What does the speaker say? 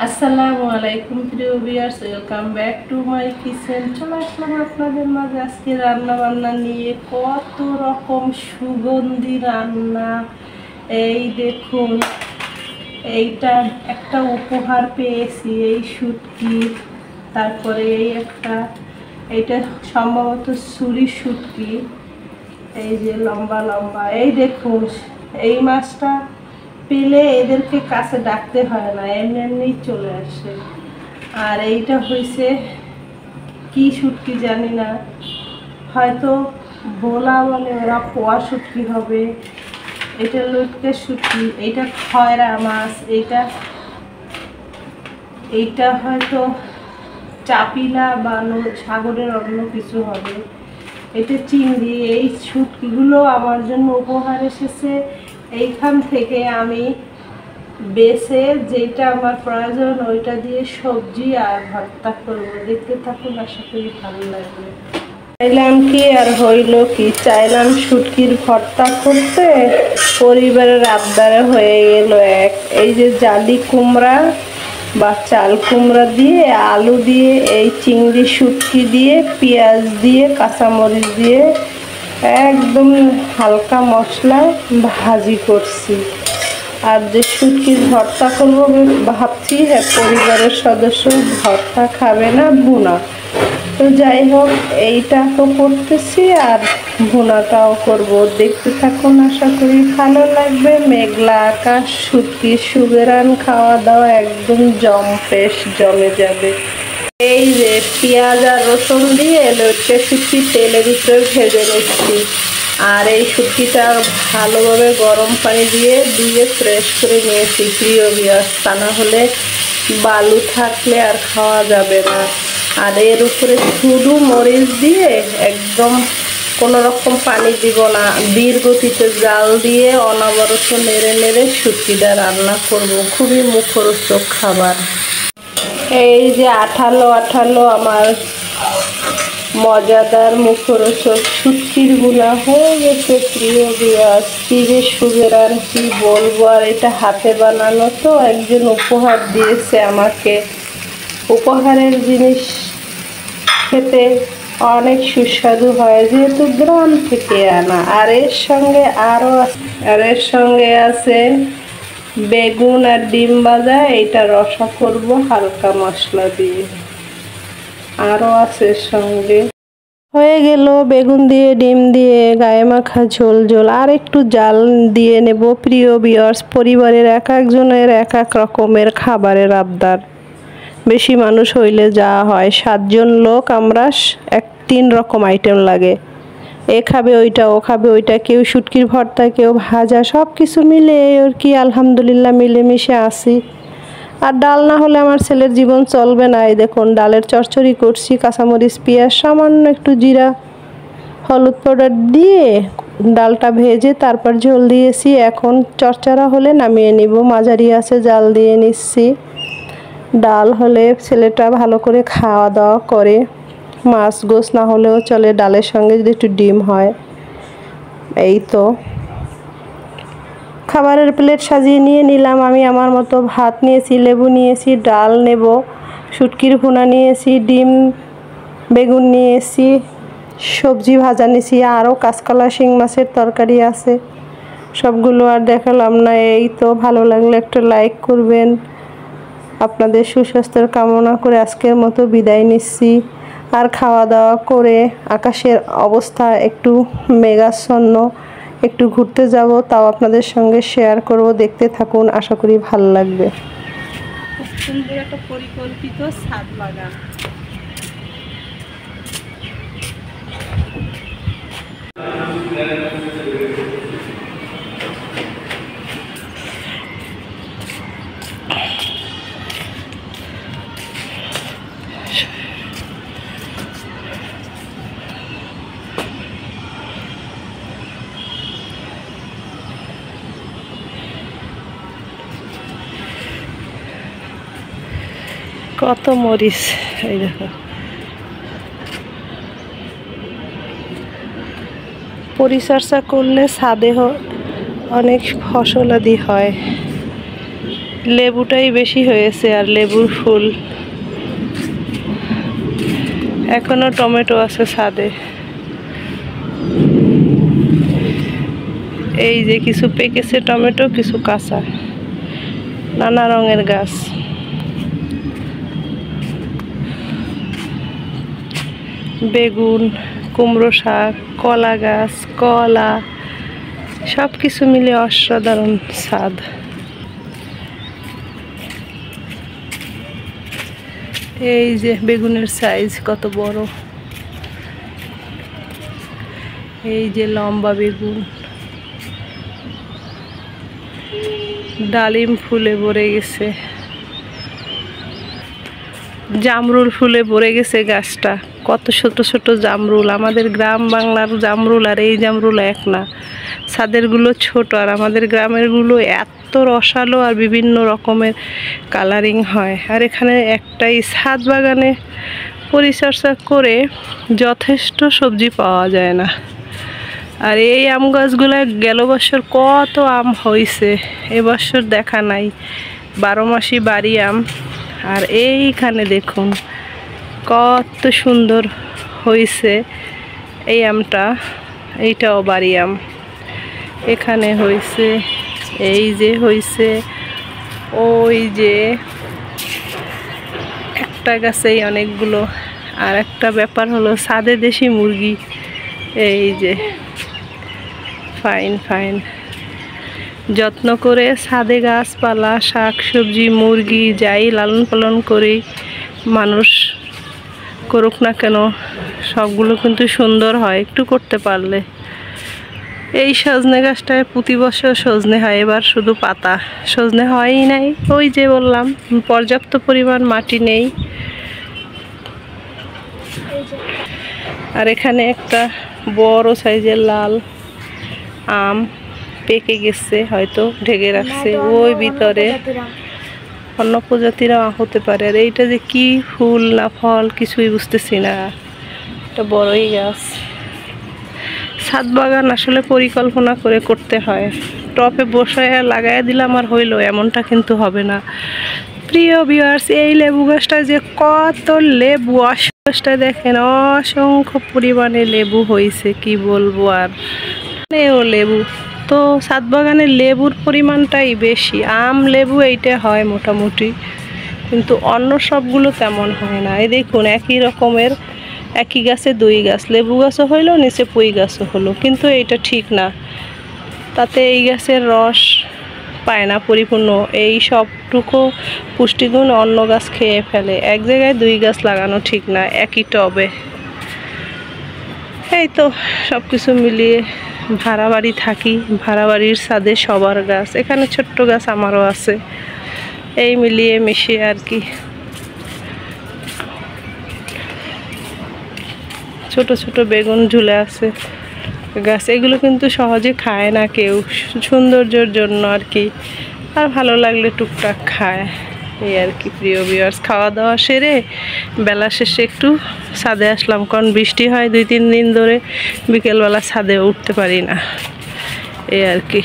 আসসালামু আলাইকুম প্রিয় viewers, welcome back to my kitchen. চলে আসলাম আপনাদের মাঝে আজকে রান্না বান্না নিয়ে। কত রকম সুগন্ধি রান্না। এই দেখুন, এইটা একটা উপহার পেয়েছি, এই শুটকি। তারপরে এইটা সম্ভবত ছুরি শুটকি। এই যে লম্বা লম্বা, এই দেখুন, এই মাছটা পেলে এদেরকে কাছে ডাকতে হয় না, এমনি এমনি চলে আসে। আর এইটা হয়েছে কি শুটকি জানি না, হয়তো ভোলা বলে ওরা, পোয়া শুটকি হবে। এটা লটকে শুটকি, এইটা খয়রা মাছ, এইটা হয়তো চাপিলা বা সাগরের অন্য কিছু হবে। এটা চিংড়ি। এই শুটকিগুলো আমার জন্য উপহার এসেছে। এইখান থেকে আমি বেছে যেটা আমার প্রয়োজন ওইটা দিয়ে সবজি আর ভর্তা করবো। দেখতে থাকুন, আশা করি ভালো লাগবে। চাইলাম কি আর হইল কি, চাইলাম শুটকির ভর্তা করতে, পরিবারের আবদারে হয়ে গেল এক। এই যে জালি কুমড়া বা চাল কুমড়া দিয়ে, আলু দিয়ে, এই চিংড়ি শুটকি দিয়ে, পেঁয়াজ দিয়ে, কাঁচামরিচ দিয়ে একদম হালকা মশলায় ভাজি করছি। আর যে শুটকির ভর্তা করবো ভাবছি, পরিবারের সদস্য ভর্তা খাবে না, ভুনা। তো যাই হোক, এইটা তো করতেছি আর ভুনাটাও করব। দেখতে থাকুন, আশা করি ভালো লাগবে। মেঘলা আকাশ, শুটকির সুবেরান, খাওয়া দাওয়া একদম জমে যাবে। এই যে পেঁয়াজ আর রসুন দিয়ে লটকে শুটকি তেলের ভিতরে ভেজে নিচ্ছি। আর এই শুটকিটা ভালোভাবে গরম পানি দিয়ে ধুয়ে ফ্রেশ করে নিয়েছি প্রিয় ভিউয়ার্স, তা না হলে বালু থাকলে আর খাওয়া যাবে না। আর এর উপরে শুধু মরিচ দিয়ে একদম কোনো রকম পানি দিব না, ধীর গতিতে জাল দিয়ে অনবরত নেড়ে নেড়ে শুটকিটা রান্না করব। খুবই মুখরোচক খাবার। এই যে আঠালো আঠালো আমার মজাদার মুখরোচক শুটকির ভুনা হয়ে গেছে প্রিয় ভিউয়ার্স। কি যে সুবেরান, কি বলবো। আর এটা হাতে বানানো, তো একজন উপহার দিয়েছে আমাকে। উপহারের জিনিস খেতে অনেক সুস্বাদু হয়, যেহেতু গ্রাম থেকে আনা। আর এর সঙ্গে আছে বেগুন আর ডিম ভাজা। এটা রসা করব হালকা মশলা দিয়ে। আরও আছে সঙ্গে, হয়ে গেল বেগুন দিয়ে ডিম দিয়ে গায়ে মাখা ঝোল ঝোল। আর একটু জাল দিয়ে নেব প্রিয় ভিউয়ার্স। পরিবারের এক একজনের এক এক রকমের খাবারের আবদার। বেশি মানুষ হইলে যা হয়, 7 জন লোক আমরা, 3 রকম আইটেম লাগে। এ খাবে ওইটা, ও খাবে ওইটা, কেউ শুটকির ভর্তা, কেউ ভাজা, সব কিছু মিলে আর কি আলহামদুলিল্লাহ মিলেমিশে আসি। আর ডাল না হলে আমার ছেলের জীবন চলবে না। এই দেখুন, ডালের চচ্চড়ি করছি, কাঁচামরিচ, পেঁয়াজ, সামান্য একটু জিরা, হলুদ পাউডার দিয়ে ডালটা ভেজে তারপর ঝোল দিয়েছি। এখন চচ্চড়া হলে নামিয়ে নিব। মাঝারি আছে জাল দিয়ে নিচ্ছি। ডাল হলে ছেলেটা ভালো করে খাওয়া দাওয়া করে। মাছ গোস না হলেও চলে, ডালের সঙ্গে যদি একটু ডিম হয়। এই তো খাবারের প্লেট সাজিয়ে নিয়ে নিলাম। আমি আমার মতো ভাত নিয়েছি, লেবু নিয়েছি, ডাল নেব, শুটকির ভুনা নিয়েছি, ডিম বেগুন নিয়েছি, সবজি ভাজা নিয়েছি, আরও কাঁচকলা শিং মাছের তরকারি আছে। সবগুলো আর দেখালাম না। এই তো, ভালো লাগলে একটা লাইক করবেন। আপনাদের সুস্বাস্থ্যের কামনা করে আজকের মতো বিদায় নিচ্ছি। আর খাওয়া দাওয়া করে আকাশের অবস্থা একটু মেঘাচ্ছন্ন, একটু ঘুরতে যাব, তাও আপনাদের সঙ্গে শেয়ার করব। দেখতে থাকুন, আশা করি ভালো লাগবে। সুন্দর একটা পরিকল্পিত ছাদ বাগান। কত মরিচ, এই দেখো। পরিচর্যা করলে ছাদে অনেক ফসলাদি হয়। লেবুটাই বেশি হয়েছে আর লেবুর ফুল। এখনো টমেটো আছে ছাদে। এই যে কিছু পেকেছে টমেটো, কিছু কাঁচা, নানা রঙের গাছ। বেগুন, কুমড়ো শাক, কলা গাছ, কলা, সব কিছু মিলে অসাধারণ স্বাদ। এই যে বেগুনের সাইজ কত বড়, এই যে লম্বা বেগুন। ডালিম ফুলে ভরে গেছে, জামরুল ফুলে ভরে গেছে গাছটা। কত ছোট ছোট জামরুল। আমাদের গ্রাম বাংলার জামরুল আর এই জামরুল এক না। ছাদেরগুলো ছোট আর আমাদের গ্রামেরগুলো এত রসালো আর বিভিন্ন রকমের কালারিং হয়। আর এখানে একটাই ছাদ বাগানে পরিচর্যা করে যথেষ্ট সবজি পাওয়া যায় না। আর এই আম গাছগুলো গেল বছর কত আম হয়েছে, এবছর দেখা নাই। 12 মাসই বাড়ি আম। আর এইখানে দেখুন কত সুন্দর হয়েছে এই আমটা, এইটাও বাড়ি আম। এখানে হয়েছে, এই যে হয়েছে, ওই যে একটা গাছেই অনেকগুলো। আর একটা ব্যাপার হলো ছাদে দেশি মুরগি, এই যে ফাইন ফাইন। যত্ন করে ছাদে গাছপালা, শাক সবজি, মুরগি যাই লালন পালন করে মানুষ করুক না কেন, সবগুলো কিন্তু সুন্দর হয় একটু করতে পারলে। এই সজনে গাছটায় প্রতি বছর সজনে হয়, এবার শুধু পাতা, সজনে হয়ই নাই। ওই যে বললাম পর্যাপ্ত পরিমাণ মাটি নেই। আর এখানে একটা বড় সাইজের লাল আম পেকে গেছে, হয়তো ঢেকে রাখছে ওই ভিতরে। অন্য প্রজাতিরা হতে পারে। আর এইটা যে কি ফুল না ফল কিছুই বুঝতেছি না। এটা বড়ই গাছ। ছাদ বাগান আসলে পরিকল্পনা করে করতে হয়। টপে বসায় লাগাই দিলাম আর হইলো, এমনটা কিন্তু হবে না। প্রিয় ভিউয়ার্স, এই লেবু গাছটা যে কত লেবু, গাছটা দেখেন অসংখ্য পরিমাণে লেবু হয়েছে, কি বলবো। আর ও লেবু তো ছাদ বাগানে লেবুর পরিমাণটাই বেশি। আম লেবু এইটা হয় মোটামুটি, কিন্তু অন্য সবগুলো তেমন হয় না। এই দেখুন একই রকমের, একই গাছে 2 গাছ, লেবু গাছও হইলো, নিচে পুঁই গাছও হলো, কিন্তু এইটা ঠিক না। তাতে এই গাছের রস পায় না পরিপূর্ণ, এই সবটুকু পুষ্টিগুণ অন্য গাছ খেয়ে ফেলে। এক জায়গায় 2 গাছ লাগানো ঠিক না একই টবে। এই তো সব কিছু মিলিয়ে ভাড়া বাড়ি থাকি, ভাড়া বাড়ির ছাদে সবার গাছ, এখানে ছোট্ট গাছ আমারও আছে। এই মিলিয়ে মিশিয়ে আর কি। ছোট ছোট বেগুন ঝুলে আছে গাছ, এগুলো কিন্তু সহজে খায় না কেউ, সৌন্দর্যের জন্য আর কি। আর ভালো লাগলে টুকটাক খায়, এই আর কি। প্রিয় ভিউয়ার্স, খাওয়া দাওয়া সেরে বেলা শেষে একটু ছাদে আসলাম, কারণ বৃষ্টি হয় 2-3 দিন ধরে, বিকেলবেলা ছাদে উঠতে পারি না, এই আর কি।